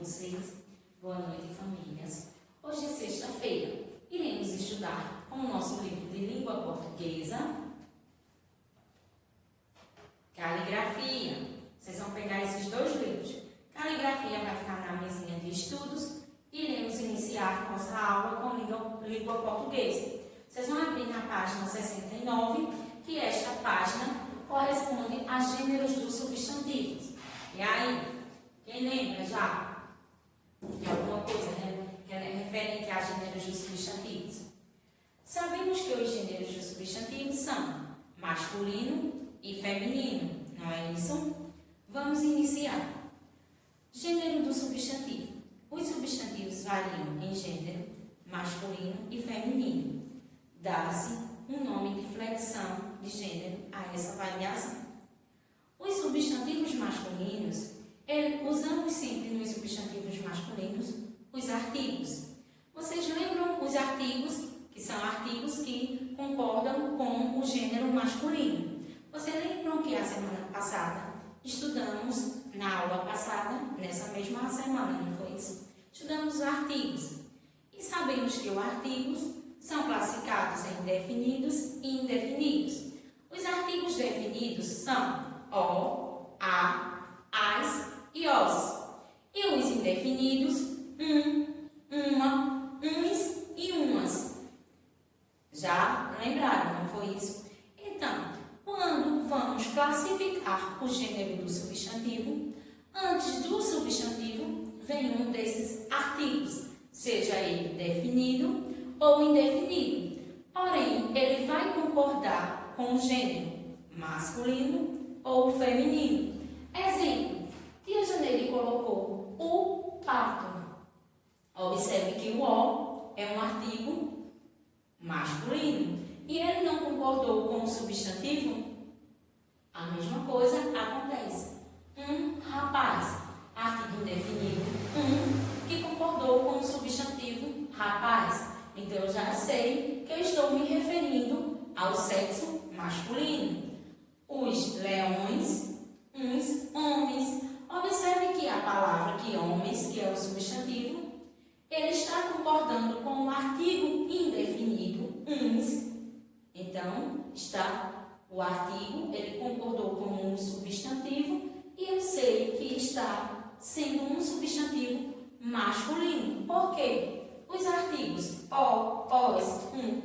vocês? Boa noite, famílias. Hoje é sexta-feira. Iremos estudar com o nosso livro de língua portuguesa, Caligrafia. Vocês vão pegar esses dois livros. Caligrafia vai ficar na mesinha de estudos. Iremos iniciar nossa aula com língua portuguesa. Vocês vão abrir na página 69, que esta página corresponde a gêneros dos substantivos. E aí, quem lembra já de alguma coisa referente a gêneros dos substantivos? Sabemos que os gêneros dos substantivos são masculino e feminino, não é isso? Vamos iniciar. Gênero do substantivo. Os substantivos variam em gênero masculino e feminino. Dá-se um nome de flexão de gênero a essa variação. Os substantivos masculinos, usamos sempre nos substantivos masculinos os artigos. Vocês lembram os artigos, que são artigos que concordam com o gênero masculino? Vocês lembram que a semana passada estudamos, na aula passada, nessa mesma semana, não foi isso? Estudamos os artigos. E sabemos que os artigos são classificados em definidos e indefinidos. Os artigos definidos são o, a, as e os. E os indefinidos, uma, uns e umas. Já lembraram, não foi isso? Então, quando vamos classificar o gênero do substantivo, antes do substantivo vem um desses artigos, seja ele definido ou indefinido. Porém, ele vai concordar com o gênero masculino ou feminino. Exemplo, Tia Janeire colocou o pato. Observe que o O é um artigo masculino e ele não concordou com o substantivo. A mesma coisa acontece. Um rapaz, artigo indefinido, que concordou com o substantivo rapaz. Então, eu já sei que eu estou me referindo ao sexo masculino. Os leões, uns homens. Observe que a palavra que homens, que é o substantivo, ele está concordando com o artigo indefinido, uns. Então, o artigo, ele concordou com um substantivo e eu sei que está sendo um substantivo masculino. Por quê? Os artigos o, os,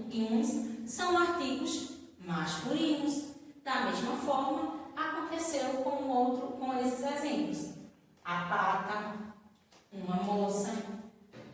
e uns são artigos masculinos. Da mesma forma, aconteceu com esses exemplos. A pata, uma moça,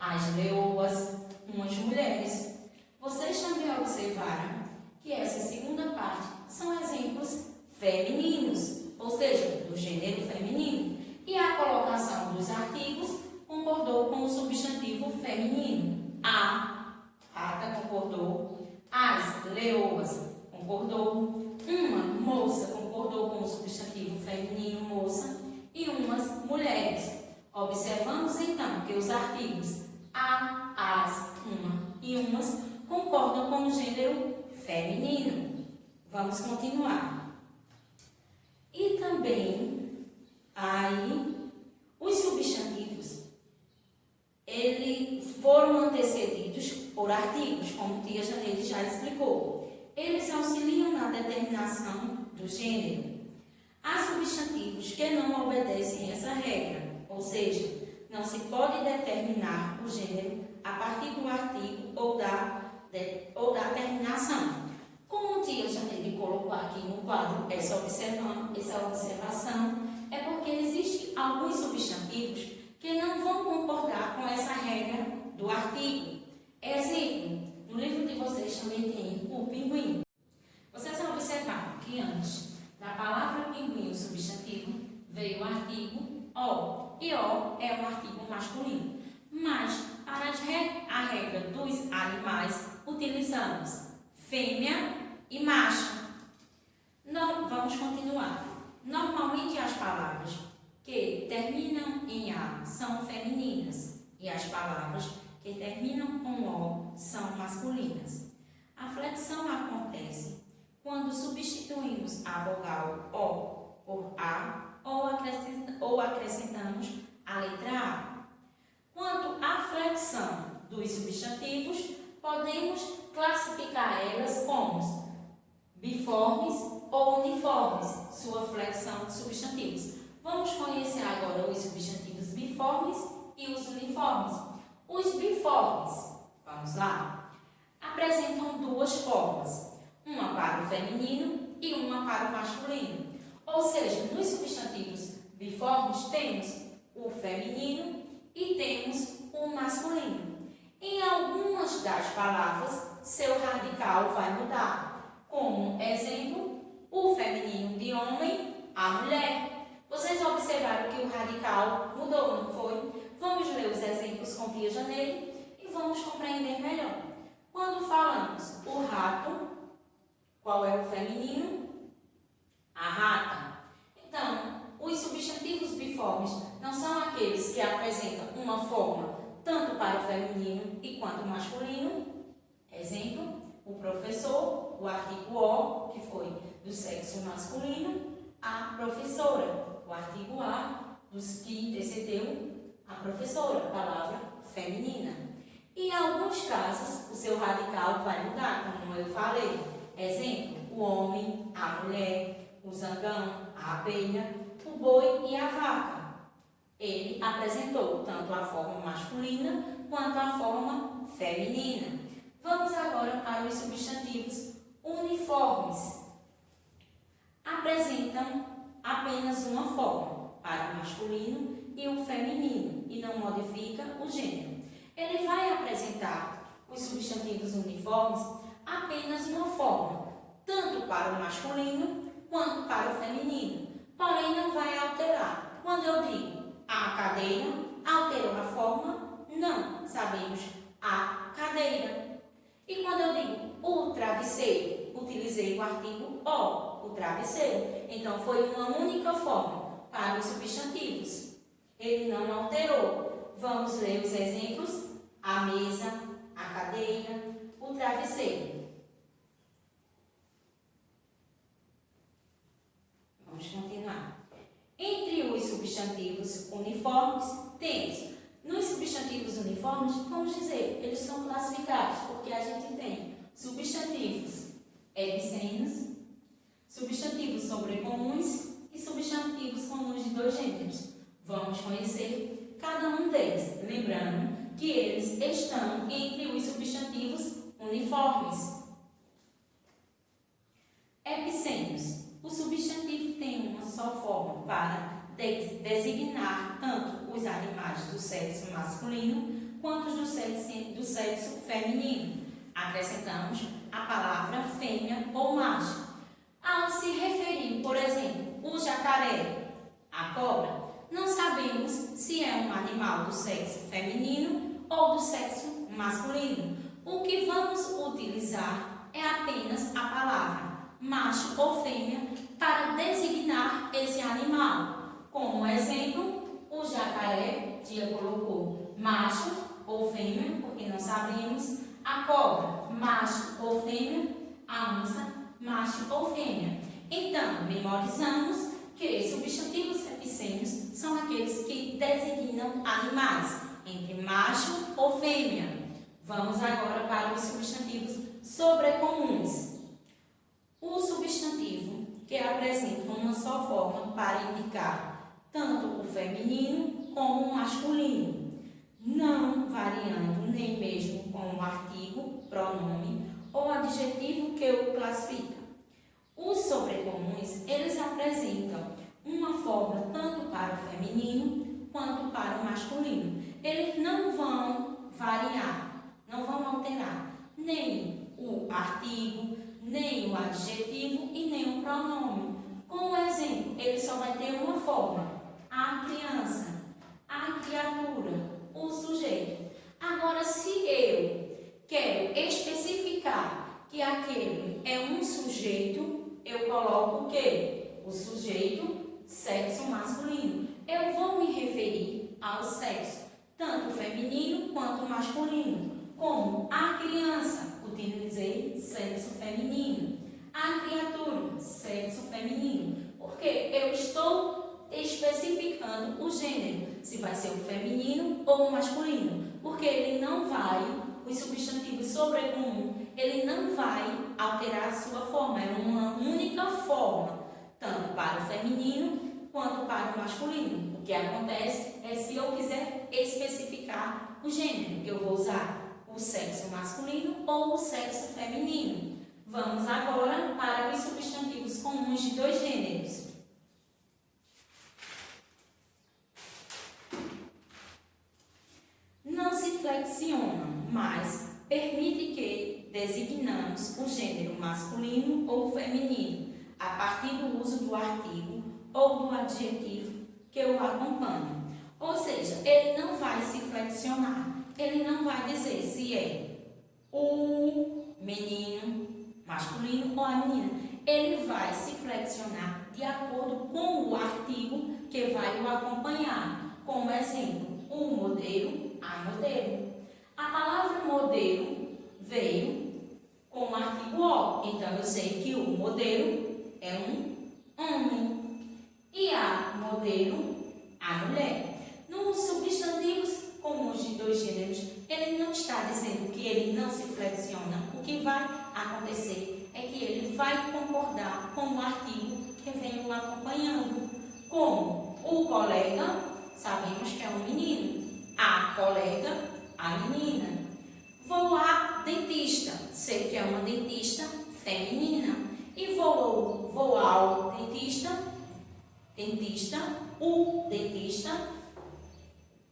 as leoas, umas mulheres. Vocês também observaram que essa segunda parte são exemplos femininos, ou seja, do gênero feminino. E a colocação dos artigos concordou com o substantivo feminino. A pata concordou, as leoas concordou, uma moça concordou com o substantivo feminino moça e umas mulheres. Observamos então que os artigos a, as, uma e umas concordam com o gênero feminino. Vamos continuar. E também aí os substantivos foram antecedidos por artigos, como tia Janeire já explicou. Eles auxiliam na determinação do gênero. Há substantivos que não obedecem essa regra, ou seja, não se pode determinar o gênero a partir do artigo ou da terminação. Como tia Janeire colocou aqui no quadro essa observação, é porque existem alguns substantivos que não vão concordar com essa regra do artigo. Exemplo, no livro de vocês também tem o pinguim. Vocês observaram que antes da palavra pinguim, o substantivo, veio o artigo o. E o é um artigo masculino. Mas, para a regra dos animais, utilizamos fêmea e macho. Vamos continuar. Normalmente, as palavras que terminam em A são femininas e as palavras que terminam com O são masculinas. A flexão acontece quando substituímos a vogal O por A ou acrescentamos a letra A. Quanto à flexão dos substantivos, podemos classificar elas como biformes ou uniformes, sua flexão de substantivos. Vamos conhecer agora os substantivos biformes e os uniformes. Os biformes, vamos lá, apresentam duas formas, uma para o feminino e uma para o masculino. Ou seja, nos substantivos biformes temos o feminino e temos o masculino. Em algumas das palavras, seu radical vai mudar. Como exemplo, o feminino de homem, a mulher. Vocês observaram que o radical mudou, não foi? Vamos ler os exemplos com Tia Janeiro e vamos compreender melhor. Quando falamos o rato, qual é o feminino? A rata. Então, os substantivos biformes não são aqueles que apresentam uma forma tanto para o feminino e quanto o masculino. Exemplo, o professor, o artigo O, que foi do sexo masculino, a professora, o artigo A, dos que antecedeu a professora, palavra feminina. Em alguns casos, o seu radical vai mudar, como eu falei. Exemplo, o homem, a mulher, o zangão, a abelha, o boi e a vaca. Ele apresentou tanto a forma masculina quanto a forma feminina. Vamos agora para os substantivos uniformes. Apresentam apenas uma forma, para o masculino e o feminino, e não modifica o gênero. Ele vai apresentar os substantivos uniformes apenas uma forma, tanto para o masculino quanto para o feminino, porém não vai alterar. Quando eu digo a cadeira, alterou a forma? Não, sabemos a cadeira. E quando eu digo o travesseiro, utilizei o artigo O, o travesseiro. Então, foi uma única forma para os substantivos. Ele não alterou. Vamos ler os exemplos: a mesa, a cadeira, o travesseiro. Vamos continuar. Entre os substantivos uniformes, temos, nos substantivos uniformes, vamos dizer, eles são classificados, porque a gente tem substantivos epicênios, substantivos sobrecomuns e substantivos comuns de dois gêneros. Vamos conhecer cada um deles, lembrando que eles estão entre os substantivos uniformes. Epicênios. O substantivo tem uma só forma para designar tanto os animais do sexo masculino quanto do sexo feminino. Acrescentamos a palavra fêmea ou macho. Ao se referir, por exemplo, o jacaré, a cobra, não sabemos se é um animal do sexo feminino ou do sexo masculino. O que vamos utilizar é apenas a palavra macho ou fêmea para designar esse animal. Como exemplo, o jacaré, Tia colocou macho ou fêmea, porque não sabemos. A cobra, macho ou fêmea. A onça, macho ou fêmea. Então, memorizamos que substantivos epicênios são aqueles que designam animais entre macho ou fêmea. Vamos agora para os substantivos sobrecomuns. O substantivo que apresenta uma só forma para indicar tanto o feminino como o masculino, não variando nem mesmo com o artigo, pronome ou adjetivo que o classifica. Os sobrecomuns, eles apresentam uma forma tanto para o feminino quanto para o masculino. Eles não vão variar, não vão alterar nem o artigo, nem o adjetivo e nem o pronome. Como exemplo, ele só vai ter uma forma: a criança, a criatura, o sujeito. Agora, se eu quero especificar que aquele é um sujeito, eu coloco o quê? O sujeito, sexo masculino. Eu vou me referir ao sexo, tanto feminino quanto masculino. Como a criança, utilizei sexo feminino. A criatura, sexo feminino. Porque eu estou especificando o gênero. se vai ser o feminino ou o masculino, porque ele não vai, os substantivos sobrecomum, ele não vai alterar a sua forma, é uma única forma, tanto para o feminino quanto para o masculino. O que acontece é se eu quiser especificar o gênero, que eu vou usar o sexo masculino ou o sexo feminino. Vamos agora para os substantivos comuns de dois gêneros. Não se flexiona, mas permite que designamos o gênero masculino ou feminino a partir do uso do artigo ou do adjetivo que o acompanha. Ou seja, ele não vai se flexionar, ele não vai dizer se é o menino masculino ou a menina. Ele vai se flexionar de acordo com o artigo que vai o acompanhar. Como exemplo, o modelo, a modelo. A palavra modelo veio com o artigo O, então eu sei que o modelo é um homem e a modelo, a mulher. Nos substantivos comuns de dois gêneros, ele não está dizendo que ele não se flexiona. O que vai acontecer é que ele vai concordar com o artigo que vem o acompanhando. Como o colega, sabemos que é um menino, a colega, a menina. Vou à dentista, sei que é uma dentista feminina. E vou ao dentista, o dentista,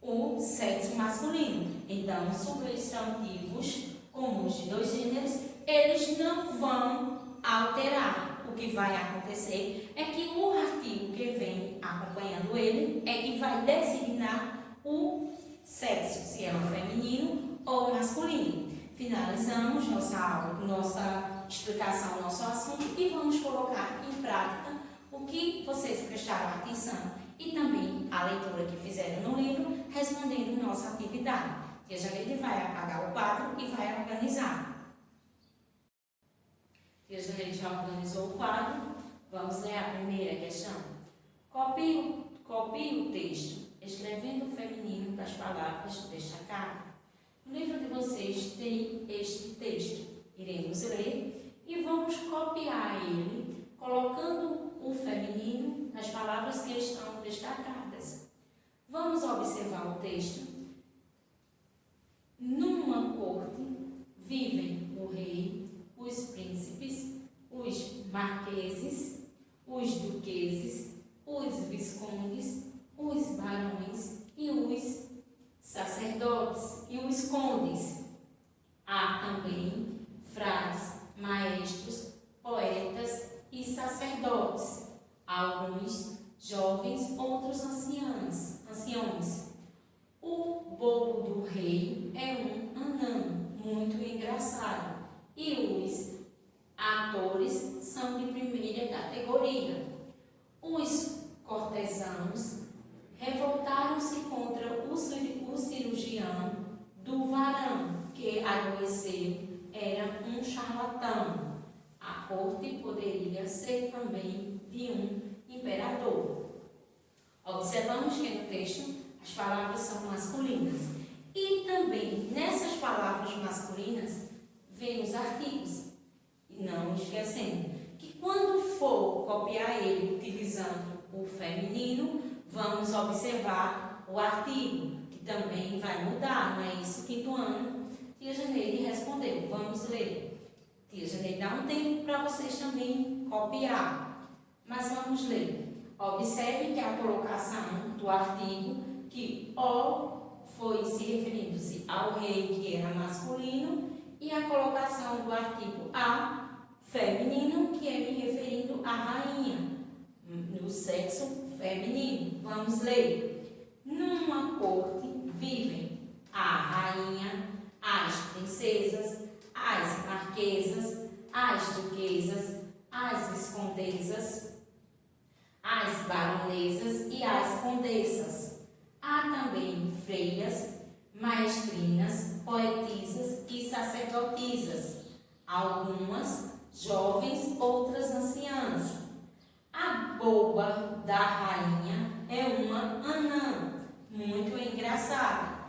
o sexo masculino. Então, os substantivos comuns de dois gêneros, eles não vão alterar. O que vai acontecer é que o artigo que vem acompanhando ele é que vai designar o sexo, se é o feminino ou o masculino. Finalizamos nossa aula, nossa explicação, nosso assunto e vamos colocar em prática o que vocês prestaram atenção e também a leitura que fizeram no livro, respondendo nossa atividade. E a Janeide vai apagar o quadro e vai organizar. E a Janeide já organizou o quadro. Vamos ler a primeira questão. Copie o texto, escrevendo o feminino das palavras destacadas. No livro de vocês tem este texto. Iremos ler e vamos copiar ele, colocando o feminino nas palavras que estão destacadas. Vamos observar o texto. Numa corte vivem o rei, os príncipes, os marqueses, os duqueses, os viscondes, os barões e os sacerdotes e os condes. Há também frades, maestros, poetas e sacerdotes, alguns jovens, outros anciãos. O bobo do rei é um anão muito engraçado e os atores são de primeira categoria. Os cortesãos revoltaram-se contra o cirurgião do varão, que adoeceu, era um charlatão. A corte poderia ser também de um imperador. Observamos que no texto as palavras são masculinas. E também nessas palavras masculinas vêm os artigos. E não esquecendo que quando for copiar ele utilizando o feminino, vamos observar o artigo, que também vai mudar, não é isso? Quinto ano, Tia Janeide respondeu. Vamos ler. Tia Janeide dá um tempo para vocês também copiar. Mas vamos ler. Observe que a colocação do artigo, que O foi se referindo-se ao rei, que era masculino, e a colocação do artigo A, feminino, que é me referindo à rainha, no sexo feminino. Vamos ler. Numa corte vivem a rainha, as princesas, as marquesas, as duquesas, as viscondesas, as baronesas e as condessas. Há também freiras, maestrinas, poetisas e sacerdotisas, algumas jovens, outras anciãs. A boba da rainha é uma anã, muito engraçada.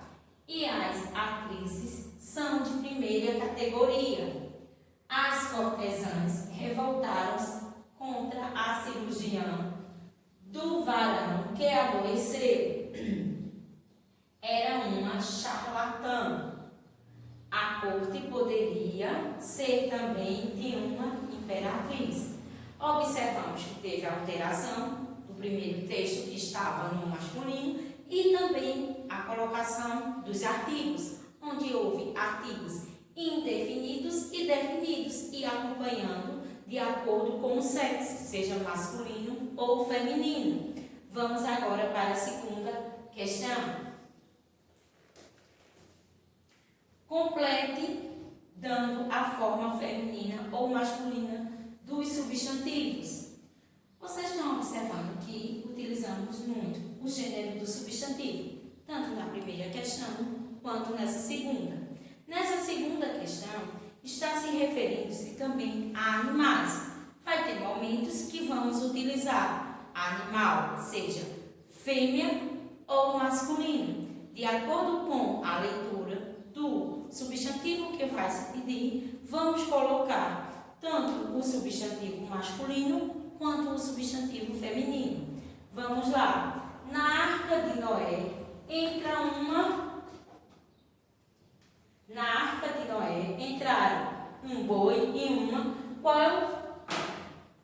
E as atrizes são de primeira categoria. As cortesãs revoltaram-se contra a cirurgiã do varão que adoeceu. Era uma charlatã. A corte poderia ser também de uma imperatriz. Observamos que teve alteração do primeiro texto, que estava no masculino, e também a colocação dos artigos, onde houve artigos indefinidos e definidos, e acompanhando de acordo com o sexo, seja masculino ou feminino. Vamos agora para a segunda questão. Complete dando a forma feminina ou masculina dos substantivos. Vocês estão observando que utilizamos muito o gênero do substantivo, tanto na primeira questão quanto nessa segunda. Nessa segunda questão, está se referindo-se também a animais. Vai ter momentos que vamos utilizar animal, seja fêmea ou masculino, de acordo com a leitura do substantivo que vai se pedir. Vamos colocar tanto o substantivo masculino quanto o substantivo feminino. Vamos lá. Na Arca de Noé entraram um boi e uma. Qual é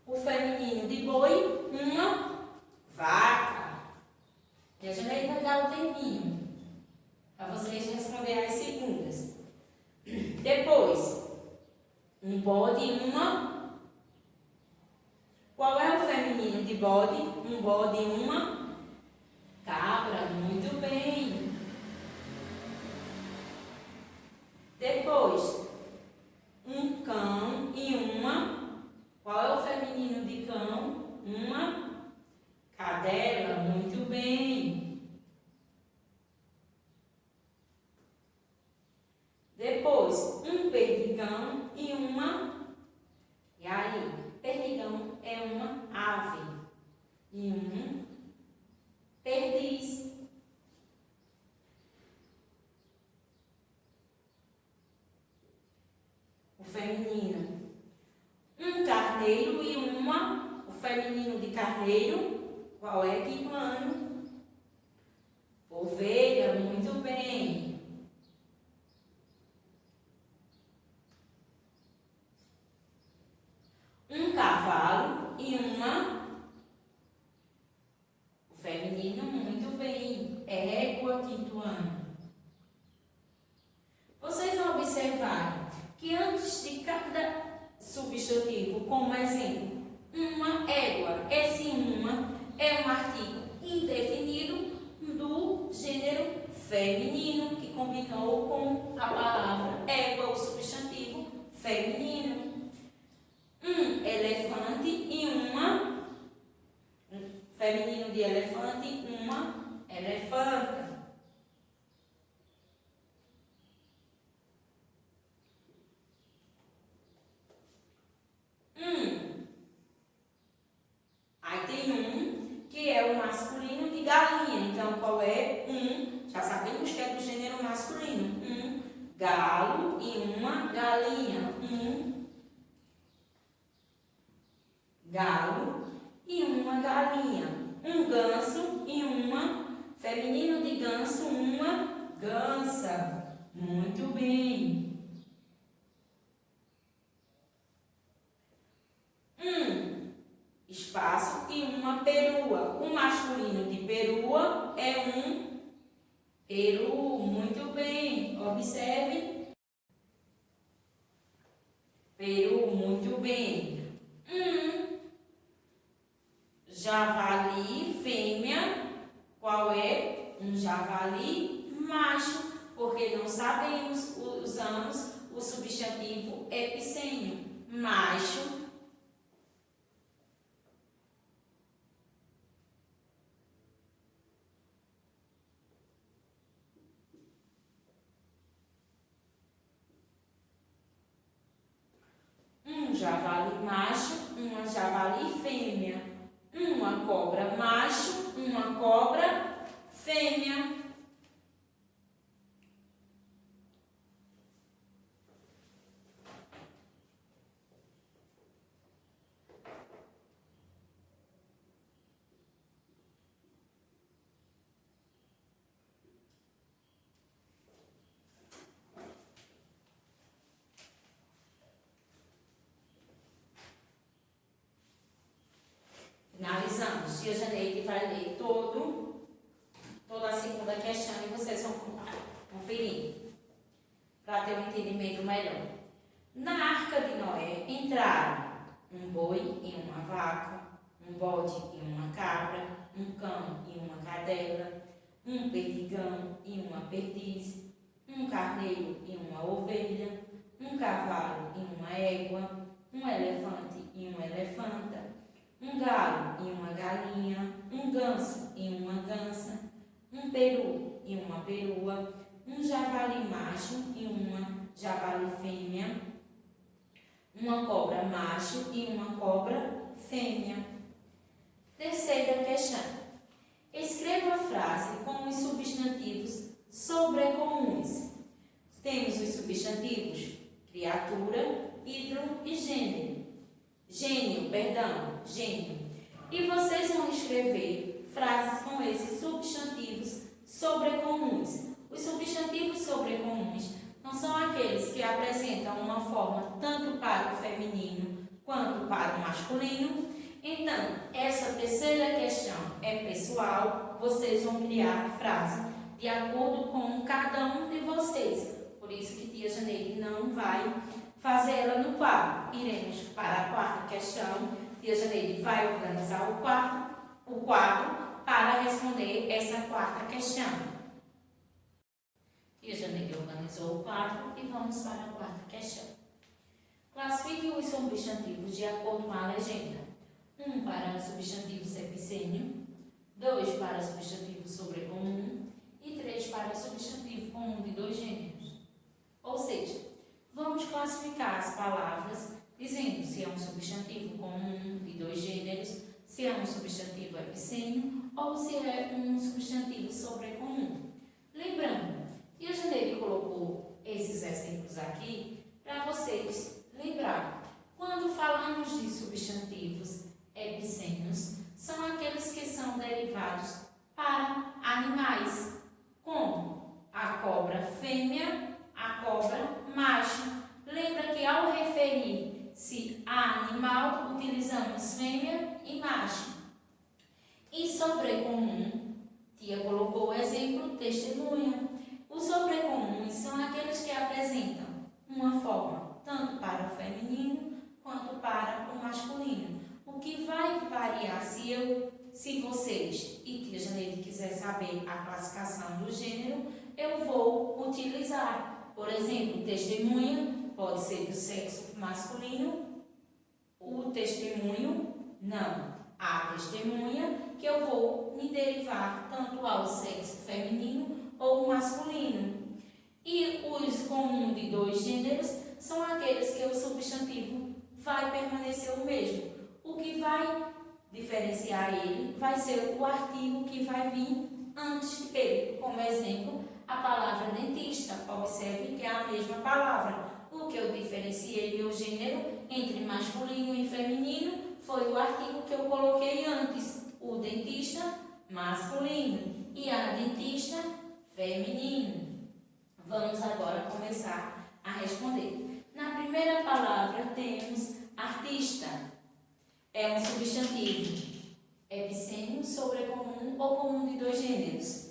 o feminino de boi? Uma vaca. E a gente vai dar o tempinho para vocês responderem as segundas. Depois, um bode e uma. Qual é o feminino de bode? Um bode e uma cabra. Muito bem. Depois, um cão e uma. Qual é o feminino de cão? Uma cadela. Muito bem. Depois, um perdigão e uma. E aí, perdigão é uma ave e um perdiz. O feminino, um carneiro e uma. O feminino de carneiro, qual é que plano? Ovelha. Muito bem. Um cavalo e uma. O feminino, muito bem, égua, quinto ano. Vocês vão observar que antes de cada substantivo, como exemplo, uma égua, esse uma é um artigo indefinido do gênero feminino, que combinou com a palavra égua, o substantivo feminino. Um elefante e uma. Feminino de elefante, uma elefanta. Aí tem um que é o masculino de galinha. Então, qual é? Um, já sabemos que é do gênero masculino. Um galo e uma galinha. Um galo e uma galinha. Um ganso e uma. Feminino de ganso, uma gansa. Muito bem. Um espaço e uma perua. O masculino de perua é um peru. Muito bem. Observe. Peru. Muito bem. Um javali fêmea. Qual é? Um javali macho, porque não sabemos, usamos o substantivo epicênio, macho. Um javali macho, uma javali fêmea. Uma cobra macho, uma cobra fêmea. finalizamos. Tia Janeide vai ler toda a segunda questão e vocês vão conferir para ter um entendimento melhor. Na Arca de Noé entraram um boi e uma vaca, um bode e uma cabra, um cão e uma cadela, um perdigão e uma perdiz, um carneiro e uma ovelha, um cavalo e uma égua, um elefante e uma elefanta, um galo e uma galinha, um ganso e uma gansa, um peru e uma perua, um javali macho e uma javali fêmea, uma cobra macho e uma cobra fêmea. Terceira questão. Escreva a frase com os substantivos sobrecomuns. Temos os substantivos criatura, hidro e gênio. Gênio. E vocês vão escrever frases com esses substantivos sobrecomuns. Os substantivos sobrecomuns não são aqueles que apresentam uma forma tanto para o feminino quanto para o masculino. Então, essa terceira questão é pessoal. Vocês vão criar a frase de acordo com cada um de vocês. Por isso que tia Janeide não vai fazer ela no quadro. Iremos para a quarta questão. Tia Janeide vai organizar o quadro para responder essa quarta questão. Tia Janeide organizou o quadro e vamos para a quarta questão. Classifique os substantivos de acordo com a legenda. 1 para substantivos epicênio, 2 para substantivo sobrecomum e 3 para substantivo comum de dois gêneros. Ou seja, vamos classificar as palavras dizendo se é um substantivo comum de dois gêneros, se é um substantivo epicênio ou se é um substantivo sobrecomum. Lembrando, tia Janeide colocou esses exemplos aqui para vocês lembrarem. Quando falamos de substantivos epicênios, são aqueles que são derivados para animais, como a cobra fêmea, a cobra macho. Lembra que ao referir-se a animal, utilizamos fêmea e macho. E sobrecomum, tia colocou o exemplo testemunha. Os sobrecomuns são aqueles que apresentam uma forma tanto para o feminino quanto para o masculino. O que vai variar se vocês e tia Janeide quiser saber a classificação do gênero, eu vou utilizar. Por exemplo, testemunha pode ser do sexo masculino, o testemunho não. A testemunha que eu vou me derivar tanto ao sexo feminino ou masculino. E os comuns de dois gêneros são aqueles que o substantivo vai permanecer o mesmo. O que vai diferenciar ele vai ser o artigo que vai vir antes dele. Como exemplo, a palavra dentista. Observe que é a mesma palavra. O que eu diferenciei meu gênero entre masculino e feminino foi o artigo que eu coloquei antes. O dentista, masculino, e a dentista, feminino. Vamos agora começar a responder. Na primeira palavra temos artista. É um substantivo epicênio, sobrecomum ou comum de dois gêneros.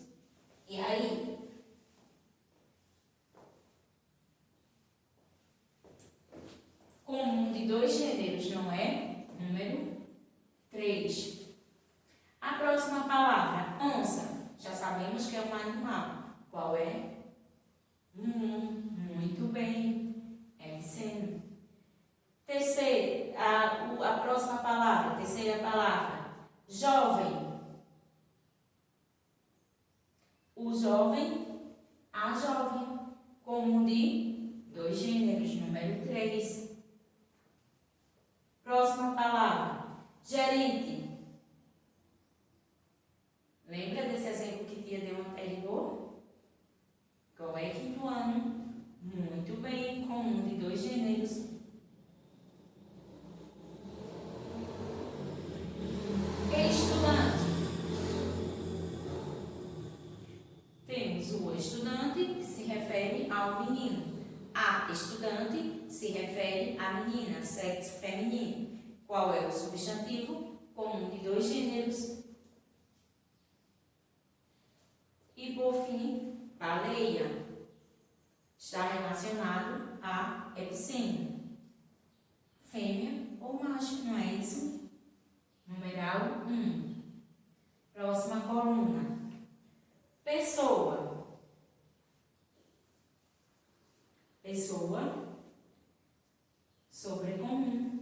E aí? Comum de dois gêneros, não é? Número 3. A próxima palavra, onça. Já sabemos que é um animal. Qual é? Muito bem. Epicênio. A próxima palavra, terceira palavra, jovem. O jovem, a jovem, comum de dois gêneros, número 3. Próxima palavra, gerente. Lembra desse exemplo que tia deu anterior? Qual é quinto ano? Muito bem, comum de dois gêneros. Estudante. Temos o estudante, que se refere ao menino. A estudante se refere à menina, sexo feminino. Qual é o substantivo? comum de dois gêneros. E por fim, baleia, está relacionado a epicênio, fêmea ou macho, não é isso? Numeral 1. Próxima coluna. Pessoa. Pessoa, sobrecomum.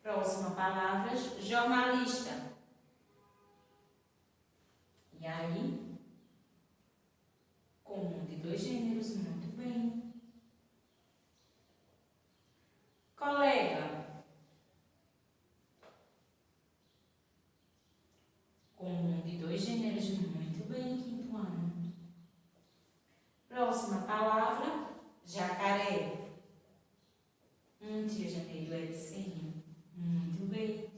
Próxima palavra, jornalista. E aí, comum de dois gêneros, muito bem. Colega. Comum de dois gêneros, muito bem, quinto ano. Próxima palavra, jacaré. Tia Janeiro, é epicênio. Muito bem.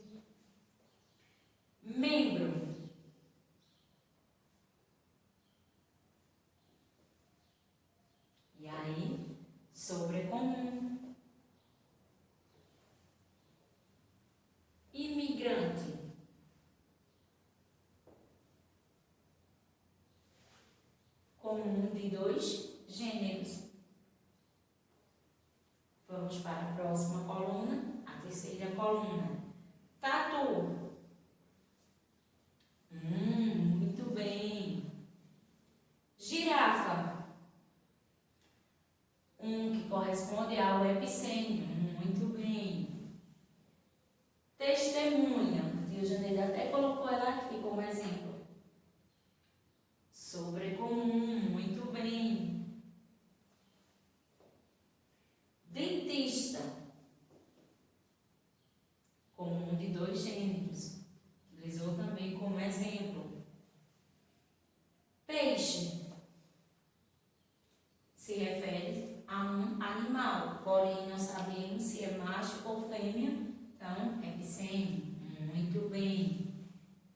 Membro. E aí, sobrecomum. Imigrante. Comum de dois gêneros. Vamos para a próxima coluna, a terceira coluna. Tatu. Muito bem. Girafa. Que corresponde ao epicênio. Muito bem. Testemunha. Tia Janeiro até colocou ela aqui como exemplo. Sobrecomum. Muito bem. Dentista. Comum de dois gêneros. Utilizou também como exemplo. Peixe. Se refere a um animal, porém não sabemos se é macho ou fêmea, então é epicênio. Muito bem.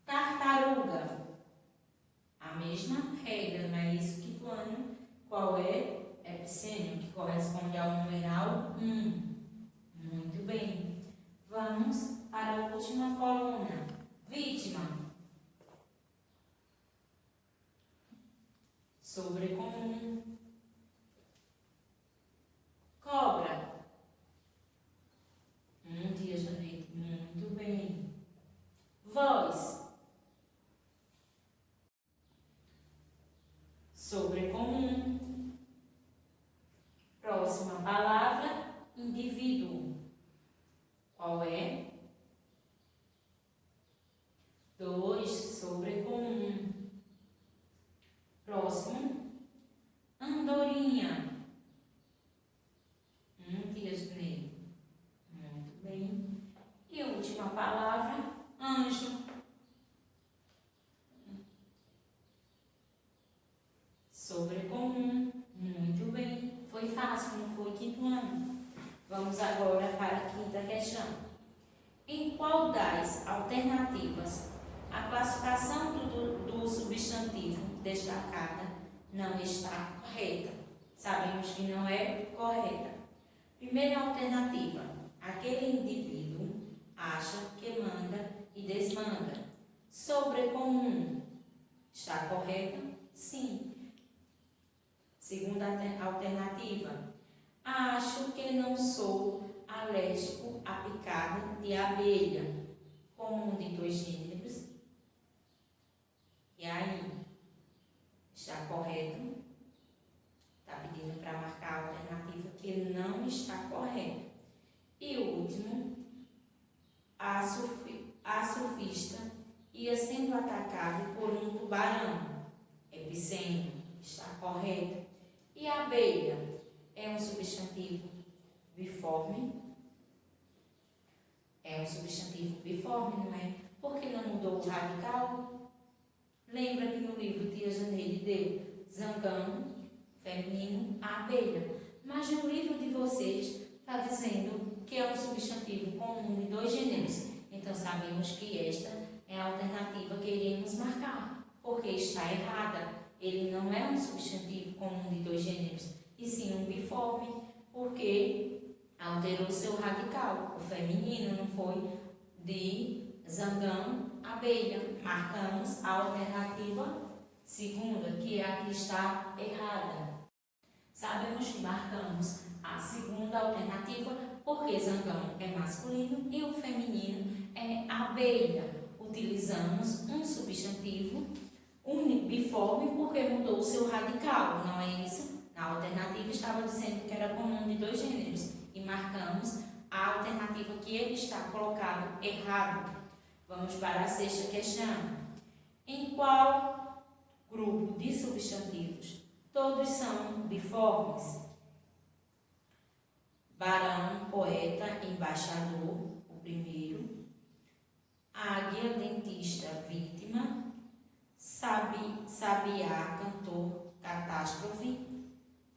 Tartaruga. A mesma regra, não é isso, quinto ano? Qual é? Epicênio, que corresponde ao numeral 1. Muito bem. Vamos para a última coluna. Vítima. Sobrecomum. Cobra. Tia Janeiro, muito bem. Voz. Sobrecomum. Próxima palavra, indivíduo. Qual é? 2, sobrecomum. Próximo, andorinha. Tia Janeiro. Muito bem. E a última palavra, anjo. Sobrecomum. Muito bem. Foi fácil, não foi, quinto ano? Vamos agora para a quinta questão. Em qual das alternativas a classificação do substantivo destacada não está correta? Sabemos que não é correta. Primeira alternativa, aquele indivíduo acha que manda e desmanda. Sobrecomum, está correta? Sim. Segunda alternativa, acho que não sou alérgico à picada de abelha. Comum de dois gêneros. E aí, está correto? Está pedindo para marcar a alternativa que não está correta. E o último, a surfista ia sendo atacado por um tubarão. Epicênio, está correto. E a abelha é um substantivo biforme? É um substantivo biforme, não é? Por que não mudou o radical? Lembra que no livro Tia Janeiro deu zangano, feminino, a abelha. Mas no livro de vocês está dizendo que é um substantivo comum de dois gêneros. Então sabemos que esta é a alternativa que iremos marcar, porque está errada. Ele não é um substantivo comum de dois gêneros, e sim um biforme, porque a alterou seu radical. O feminino não foi de zangão, abelha. Marcamos a alternativa segunda, que é a que está errada. Sabemos que marcamos a segunda alternativa porque zangão é masculino e o feminino é abelha. Utilizamos um substantivo uniforme porque mudou o seu radical, não é isso? Na alternativa estava dizendo que era comum de 2 gêneros e marcamos a alternativa que ele está colocado errado. Vamos para a 6ª questão. Em qual grupo de substantivos todos são biformes? Barão, poeta, embaixador, o primeiro. Águia, dentista, vítima. Sabiá, cantor, catástrofe.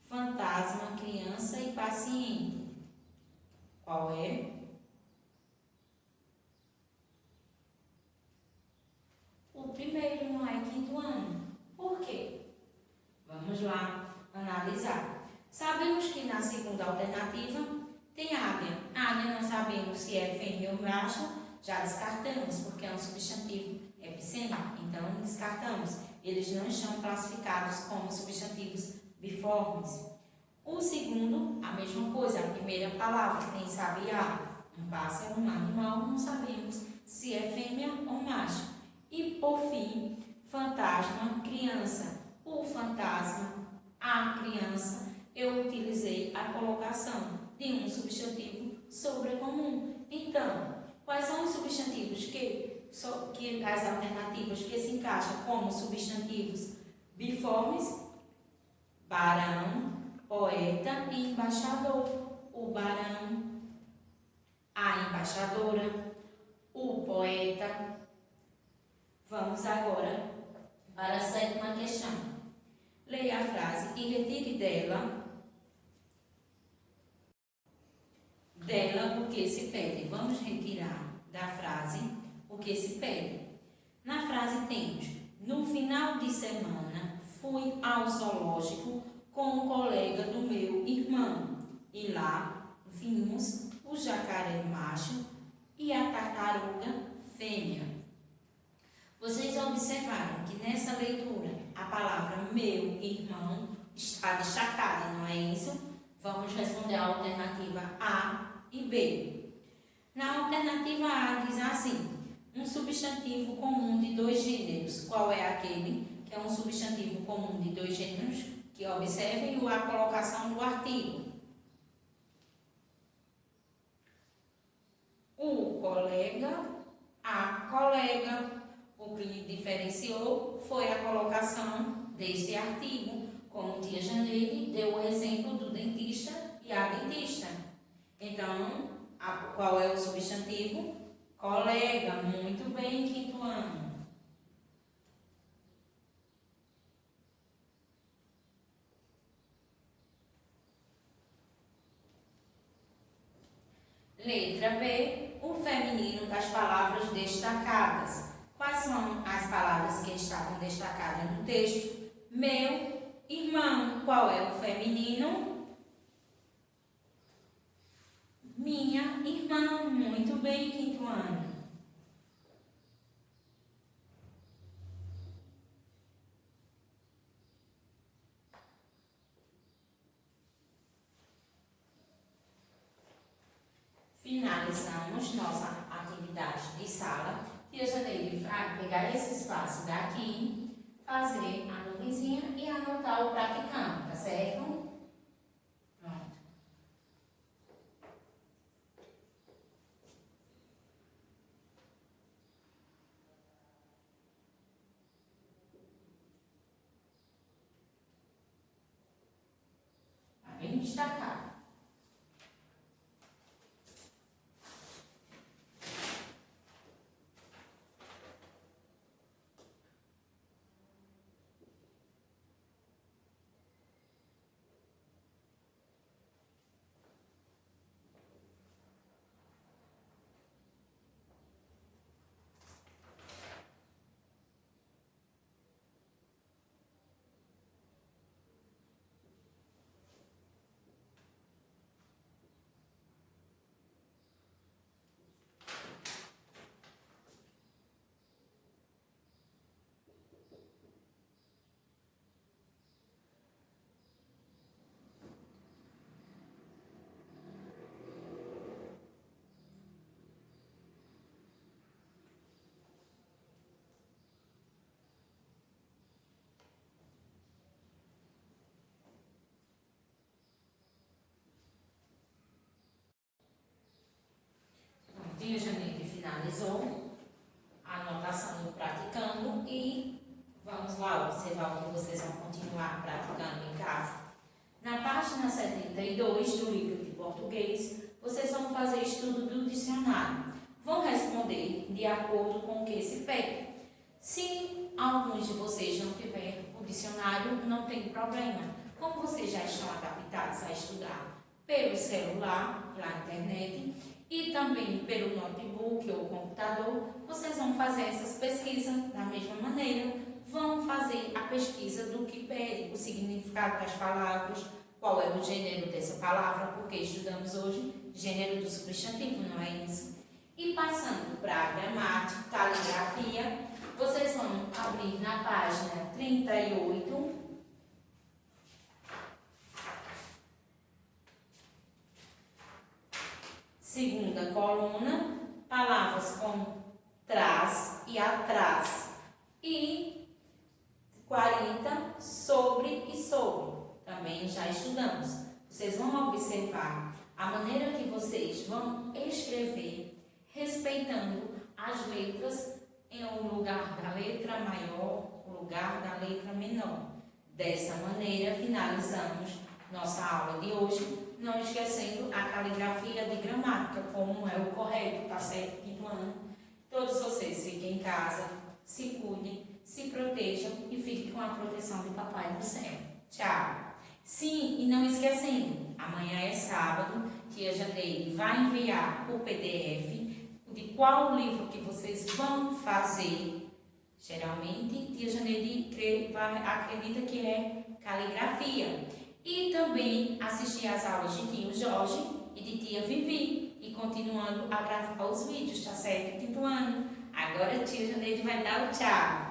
Fantasma, criança e paciente. Qual é? O primeiro, não é 5º ano. Por quê? Vamos lá analisar. Sabemos que na segunda alternativa tem águia. Águia não sabemos se é fêmea ou macho, já descartamos, porque é um substantivo epiceno, então descartamos. Eles não estão classificados como substantivos biformes. O segundo, a mesma coisa, a primeira palavra tem sabiá, um pássaro, um animal, não sabemos se é fêmea ou macho. E por fim, fantasma, criança. O fantasma, a criança, eu utilizei a colocação de um substantivo sobrecomum. Então, quais são os substantivos que as alternativas que se encaixam como substantivos biformes? Barão, poeta e embaixador. O barão, a embaixadora, o poeta. Vamos agora para a 7ª questão. Leia a frase e retire dela o que se pede. Vamos retirar da frase o que se pede. Na frase temos: no final de semana fui ao zoológico com um colega do meu irmão e lá vimos o jacaré macho e a tartaruga fêmea. Vocês observaram que nessa leitura a palavra meu irmão está destacada, não é isso? Vamos responder a alternativa A e B. Na alternativa A diz assim: um substantivo comum de 2 gêneros. Qual é aquele que é um substantivo comum de 2 gêneros? Que observem a colocação do artigo. O colega, a colega. O que diferenciou foi a colocação desse artigo. Como tia Janeire deu o exemplo do dentista e a dentista. Então, qual é o substantivo? Colega. Muito bem, 5º ano. Letra B, o feminino das palavras destacadas. Quais são as palavras que estavam destacadas no texto? Meu irmão. Qual é o feminino? Minha irmã. Muito bem, 5º ano. Finalizamos nossa atividade de sala. Tia Janeire vai pegar esse espaço daqui, fazer a nuvenzinha e anotar o praticando, tá certo? Pronto. Tá bem destacado. praticando e vamos lá observar o que vocês vão continuar praticando em casa. Na página 72 do livro de português, vocês vão fazer estudo do dicionário. Vão responder de acordo com o que se pede. Se alguns de vocês não tiverem o dicionário, não tem problema. Como vocês já estão adaptados a estudar pelo celular, pela internet e também pelo notebook ou computador, vocês vão fazer essas pesquisas da mesma maneira. Vão fazer a pesquisa do que pede, o significado das palavras, qual é o gênero dessa palavra, porque estudamos hoje gênero do substantivo, não é isso? E passando para a gramática, caligrafia, vocês vão abrir na página 38, segunda coluna, palavras como trás e atrás, e 40, sobre e sobre. Também já estudamos. Vocês vão observar a maneira que vocês vão escrever, respeitando as letras em um lugar da letra maior, o lugar da letra menor. Dessa maneira, finalizamos nossa aula de hoje, não esquecendo a caligrafia de gramática, como é o correto, tá certo? Quinto ano. Todos vocês fiquem em casa, se cuidem, se protejam e fiquem com a proteção do Papai do Céu. Tchau! Sim, e não esquecendo, amanhã é sábado, tia Janeide vai enviar o PDF de qual livro que vocês vão fazer. Geralmente, tia Janeide acredita que é caligrafia. E também assistir às aulas de tio Jorge e de tia Vivi. E continuando a gravar os vídeos, tá certo? Quinto ano. Agora a tia Janeide vai dar o tchau.